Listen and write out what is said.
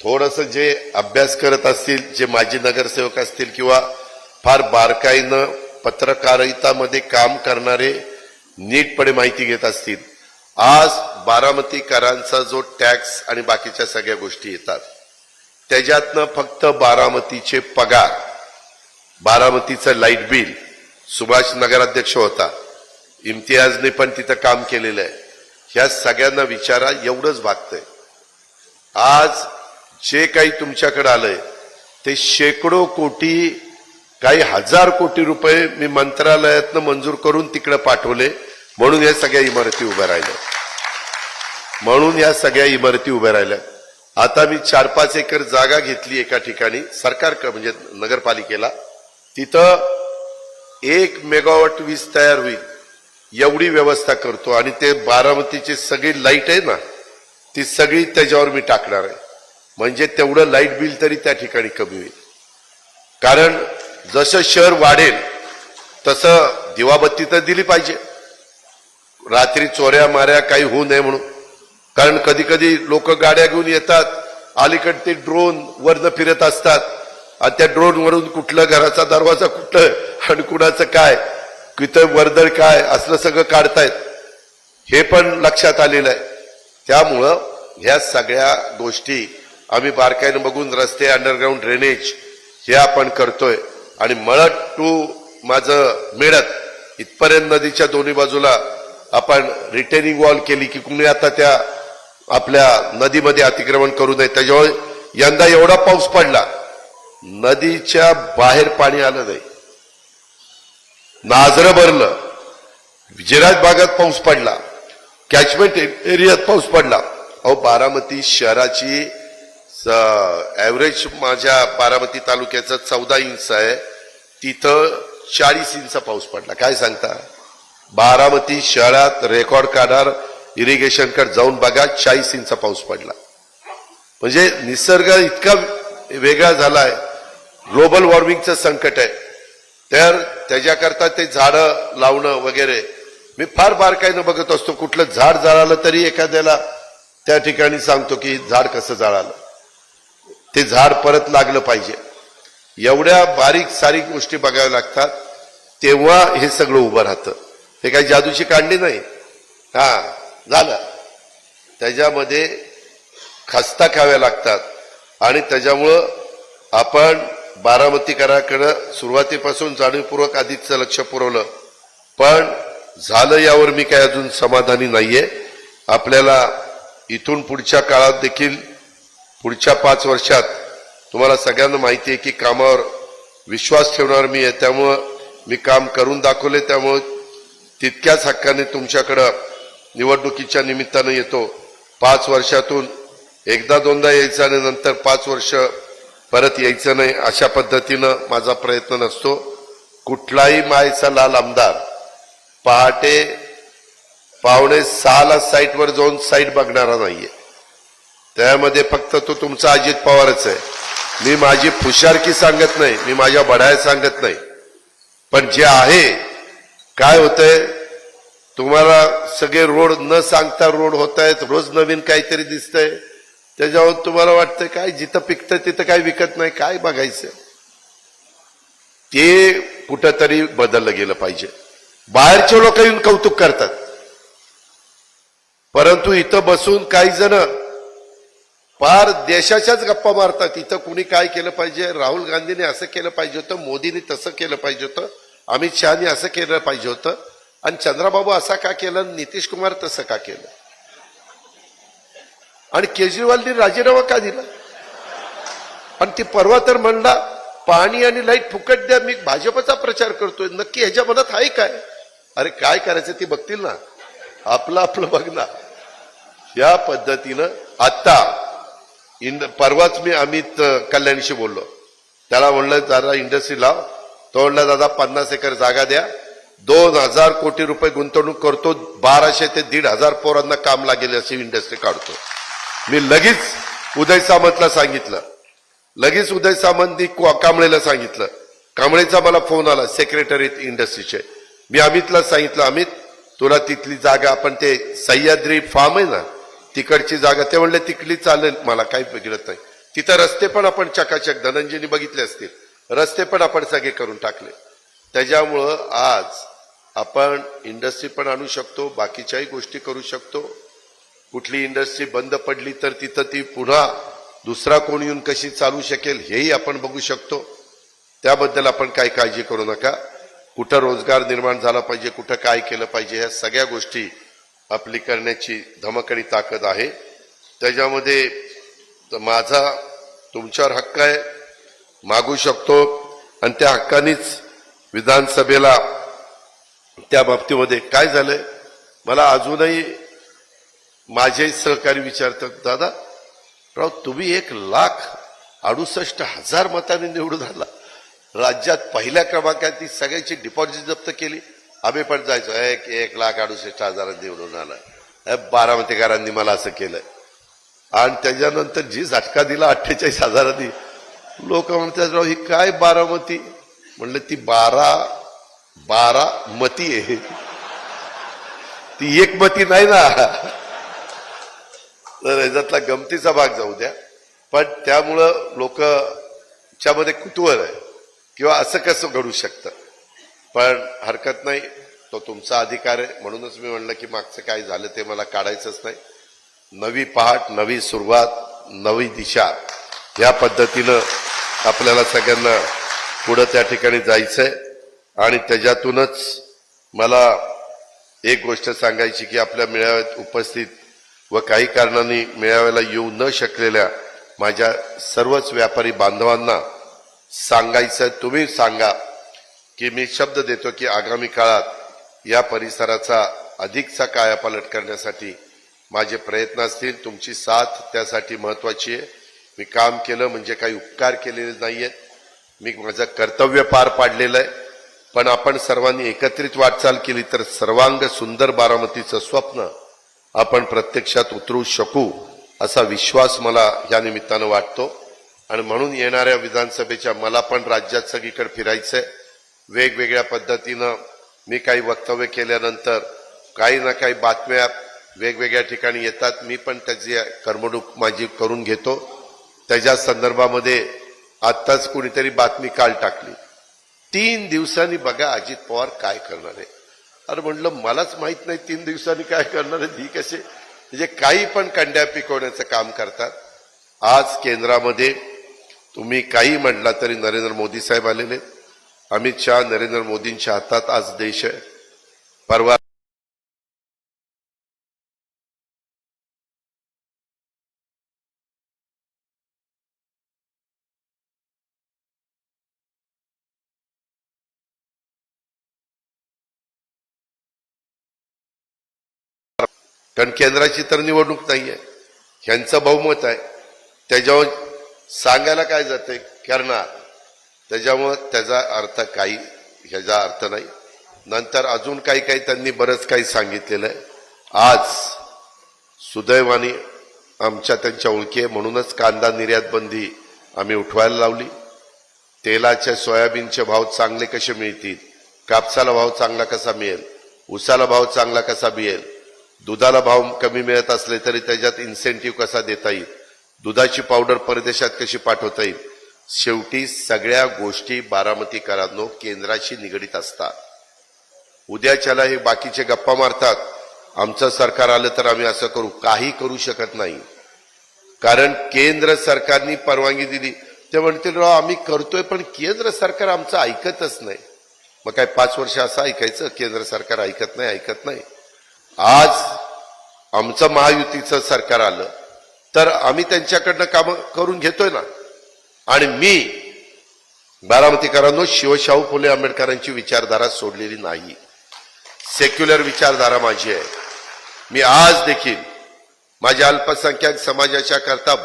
थोडंसं जे अभ्यास करत असतील, जे माजी नगरसेवक असतील किंवा फार बारकाईनं पत्रकारितामध्ये काम करणारे नीटपणे माहिती घेत असतील, आज बारामतीकरांचा जो टॅक्स आणि बाकीच्या सगळ्या गोष्टी येतात त्याच्यातनं फक्त बारामतीचे पगार, बारामतीचं लाईट बिल, सुभाष नगराध्यक्ष होता, इम्तियाजने पण तिथं काम केलेलं आहे, ह्या सगळ्यांना विचारा, एवढंच भागतंय. आज जे काही तुमच्याकडे आलंय ते शेकडो कोटी, काही हजार कोटी रुपये मी मंत्रालयातनं मंजूर करून तिकडे पाठवले, म्हणून या सगळ्या इमारती उभ्या राहिल्या, म्हणून या सगळ्या इमारती उभ्या राहिल्या. आता मी 4-5 एकर जागा घेतली एका ठिकाणी सरकार म्हणजे नगरपालिकेला, तिथं 1 मेगावॉट वीज तयार होईल एवढी व्यवस्था करतो आणि ते बारामतीची सगळी लाईट आहे ना ती सगळी त्याच्यावर मी टाकणार आहे, म्हणजे तेवढं लाईट बिल तरी त्या ठिकाणी कमी होईल. कारण जसं शहर वाढेल तसं दिवाबत्ती तर दिली पाहिजे, रात्री चोऱ्या माऱ्या काही होऊ नये म्हणून. कारण कधी कधी लोक गाड्या घेऊन येतात, अलीकडे ते ड्रोन वरनं फिरत असतात आणि त्या ड्रोन वरून कुठलं घराचा दरवाजा कुठलं आणि कुणाचं काय, किती वर्दळ काय असलं सगळं काढतायत, हे पण लक्षात आलेलं आहे. त्यामुळं ह्या सगळ्या गोष्टी आम्ही बारकाईनं बघून रस्ते, अंडरग्राऊंड ड्रेनेज हे आपण करतोय. आणि मळट टू माझं मेळत इथपर्यंत नदीच्या दोन्ही बाजूला आपण रिटेनिंग वॉल केली की कुणी आता त्या आपल्या नदीमध्ये अतिक्रमण करू नये. त्याच्यामुळे यंदा एवढा पाऊस पडला, नदीच्या बाहेर पाणी आलं नाही, नाझरं भरलं, जिरायत भागात पाऊस पडला, कॅचमेंट एरियात पाऊस पडला. अहो बारामती शहराची ऍव्हरेज माझ्या बारामती तालुक्याचं 14 इंच आहे, तिथं 40 इंच पाऊस पडला. काय सांगता, बारामती शहरात रेकॉर्ड काढणार इरिगेशन कडे जाऊन बघा, 40 इंच पाऊस पडला. म्हणजे निसर्ग इतका वेगळा झालाय, ग्लोबल वॉर्मिंगचं संकट आहे. तर त्याच्याकरता ते झाडं लावणं वगैरे मी फार बारकाईनं बघत असतो. कुठलं झाड जळालं तरी एखाद्याला त्या ठिकाणी सांगतो की झाड कसं जळालं, ते झाड परत लागलं पाहिजे. एवढ्या बारीक सारीक गोष्टी बघाव्या लागतात, तेव्हा हे सगळं उभं राहतं. हे काही जादूची काढली नाही, हा झालं, त्याच्यामध्ये खस्ता खाव्या लागतात. आणि त्याच्यामुळं आपण बारामतीकरांकडं सुरुवातीपासून जाणीवपूर्वक आधीच लक्ष पुरवलं, पण झालं यावर मी काय अजून समाधानी नाहीये. आपल्याला इथून पुढच्या काळात देखील, पुढच्या 5 वर्षात तुम्हाला सगळ्यांना माहिती आहे की कामावर विश्वास ठेवणार मी आहे, त्यामुळं मी काम करून दाखवले. त्यामुळं तितक्याच हक्काने तुमच्याकडं निवडणुकीच्या निमित्तानं येतो. 5 वर्षातून एकदा दोनदा यायचं आणि नंतर 5 वर्ष परत यायचं नाही, अशा पद्धतीनं माझा प्रयत्न नसतो. कुठलाही मायचा लाल आमदार पहाटे 5:45 साईटवर जाऊन साईट बघणारा नाहीये. त्यामध्ये फक्त तो तुमचा अजित पवारच आहे. मी माझी फुशारकी सांगत नाही, मी माझ्या बढाया सांगत नाही, पण जे आहे काय होतंय, तुम्हाला सगळे रोड न सांगता रोड होत आहेत, रोज नवीन काहीतरी दिसतंय, त्याच्यावर तुम्हाला वाटतंय काय जिथं पिकतंय तिथं काय विकत नाही, काय बघायचं. ते कुठंतरी बदललं गेलं पाहिजे. बाहेरचे लोक येऊन कौतुक करतात, परंतु इथं बसून काही जण फार देशाच्याच गप्पा मारतात. इथं कुणी काय केलं पाहिजे, राहुल गांधीने असं केलं पाहिजे होतं, मोदीने तसं केलं पाहिजे होतं, अमित शहाने असं केलं पाहिजे होतं, आणि चंद्राबाबू असा का केलं, नितीश कुमार तसं का केलं, आणि केजरीवालने राजीनामा का दिला. आणि ती परवा तर म्हणला पाणी आणि लाईट फुकट द्या, मी भाजपचा प्रचार करतोय. नक्की ह्याच्या मनात आहे काय? अरे काय करायचं ते बघतील ना, आपलं आपलं बघ ना. या पद्धतीनं आता परवाच मी अमित कल्याणीशी बोललो, त्याला म्हणलं जरा इंडस्ट्री लाव, तो म्हणला दादा 50 एकर जागा द्या, 2000 कोटी रुपये गुंतवणूक करतो, 1200 ते 1500 पोरांना काम लागेल अशी इंडस्ट्री काढतो. मी लगेच उदय सामंतला सांगितलं, लगेच उदय सामंतनी कांबळेला सांगितलं. कांबळेचा मला फोन आला, सेक्रेटरी इंडस्ट्रीचे. मी अमितला सांगितलं, अमित तुला तिथली जागा, आपण ते सह्याद्री फार्म आहे ना तिकडची जागा, ते म्हणले तिकडली चालेल, मला काही बिघडत नाही. तिथं रस्ते पण आपण चकाचक धनंजयनी बघितले असतील, रस्ते पण आपण सगळे करून टाकले. त्याच्यामुळं आज आपण इंडस्ट्री पण आणू शकतो, बाकीच्याही गोष्टी करू शकतो. कुठली इंडस्ट्री बंद पडली तर तिथं ती पुन्हा दुसरा कोण येऊन कशी चालू शकेल हेही आपण बघू शकतो. त्याबद्दल आपण काही काळजी करू नका. कुठं रोजगार निर्माण झाला पाहिजे, कुठं काय केलं पाहिजे, ह्या सगळ्या गोष्टी आपली करण्याची धमकडी ताकद आहे. त्याच्यामध्ये माझा तुमच्यावर हक्क आहे, मागू शकतो आणि त्या हक्कानेच विधानसभेला त्या बाबतीमध्ये काय झालंय, मला अजूनही माझे सहकारी विचारतात, दादा राव तुम्ही 1,68,000 मतांनी निवडून आला, राज्यात पहिल्या क्रमांकात ती सगळ्यांची डिपॉझिट जप्त केली, आम्ही पण जायचो 1,68,000 निवडून आला, बारामतीकरांनी मला असं केलंय. आणि त्याच्यानंतर जी झटका दिला 48,000 लोक म्हणतात राव ही काय बारामती, म्हणलं ती 12 मती आहे, ती एक मती नाही ना. तर याच्यातला गमतीचा भाग जाऊ द्या, पण त्यामुळं लोकच्यामध्ये कुतूहल आहे किंवा असं कसं घडू शकतं. पण हरकत नाही, तो तुमचा अधिकार आहे. म्हणूनच मी म्हणलं की मागचं काय झालं ते मला काढायचंच नाही. नवी पहाट, नवी सुरुवात, नवी दिशा, या पद्धतीनं आपल्याला सगळ्यांना पुढं त्या ठिकाणी जायचंय. आणि त्याच्यातूनच मला एक गोष्ट सांगायची की आपल्या मेळाव्यात उपस्थित व काही कारणांनी मेळाव्याला येऊ न शकलेल्या माझ्या सर्वच व्यापारी बांधवांना सांगायचं, तुम्ही सांगा की मी शब्द देतो की आगामी काळात या परिसराचा अधिकचा कायापालट करण्यासाठी माझे प्रयत्न असतील. तुमची साथ त्यासाठी महत्वाची आहे. मी काम केलं म्हणजे काही उपकार केलेले नाहीयेत, मी माझं कर्तव्य पार पाडलेलं आहे. पण आपण सर्वांनी एकत्रित वाटचाल केली तर सर्वांग सुंदर बारामतीचं स्वप्न आपण प्रत्यक्षात उतरू शकू असा विश्वास मला या निमित्तानं वाटतो. आणि म्हणून येणाऱ्या विधानसभेच्या मला पण राज्यात सगळीकडे फिरायचंय. वेगवेगळ्या पद्धतीनं मी काही वक्तव्य केल्यानंतर काही ना काही बातम्या वेगवेगळ्या ठिकाणी येतात, मी पण त्याची करमणूक माझी करून घेतो. त्याच्या संदर्भामध्ये आत्ताच कुणीतरी बातमी काल टाकली, 3 दिवसांनी बघा अजित पवार काय करणार आहे. अरे म्हणलं मलाच माहित नाही 3 दिवसांनी काय करणार आहे. ही कसे म्हणजे काही पण कंड्या पिकवण्याचं काम करतात. आज केंद्रामध्ये तुम्ही काही म्हटला तरी नरेंद्र मोदी साहेब आलेले, अमित शहा, नरेंद्र मोदींच्या हातात आज देश आहे. परवा कारण केंद्राची तर निवडणूक नाहीये, ह्यांचं बहुमत आहे, त्याच्यावर सांगायला काय जाते करणार, त्याच्यामुळं त्याचा अर्थ काही ह्याचा अर्थ नाही. नंतर अजून काही त्यांनी बरंच काही सांगितलेलं आहे. आज सुदैवाने आमच्या त्यांच्या ओळखी आहे म्हणूनच कांदा निर्यात बंदी आम्ही उठवायला लावली. तेलाचे सोयाबीनचे भाव चांगले कसे मिळतील, कापसाला भाव चांगला कसा मिळेल, ऊसाला भाव चांगला कसा मिळेल, दुधाला भाव कमी मिळत असले तरी त्याच्यात इन्सेंटिव्ह कसा देता येईल, दुधाची पावडर परदेशात कशी पाठवता येईल. शेवटी सगळ्या गोष्टी बारामतीकरांनो केंद्राशी निगडीत असतात. उद्याच्याला हे बाकीचे गप्पा मारतात, आमचं सरकार आलं तर आम्ही असं करू, काही करू शकत नाही. कारण केंद्र सरकारने परवानगी दिली, ते म्हणतील राव आम्ही करतोय पण केंद्र सरकार आमचं ऐकतच नाही. मग काय 5 वर्ष असं ऐकायचं केंद्र सरकार ऐकत नाही. आज आमचं महायुतीचं सरकार आलं तर आम्ही त्यांच्याकडनं काम करून घेतोय ना. आणि मी बारामतीकरांनो शिवशाहू फुले आंबेडकरांची विचारधारा सोडलेली नाही, सेक्युलर विचारधारा माझी आहे. मी आज देखील माझ्या अल्पसंख्याक समाजाच्या करता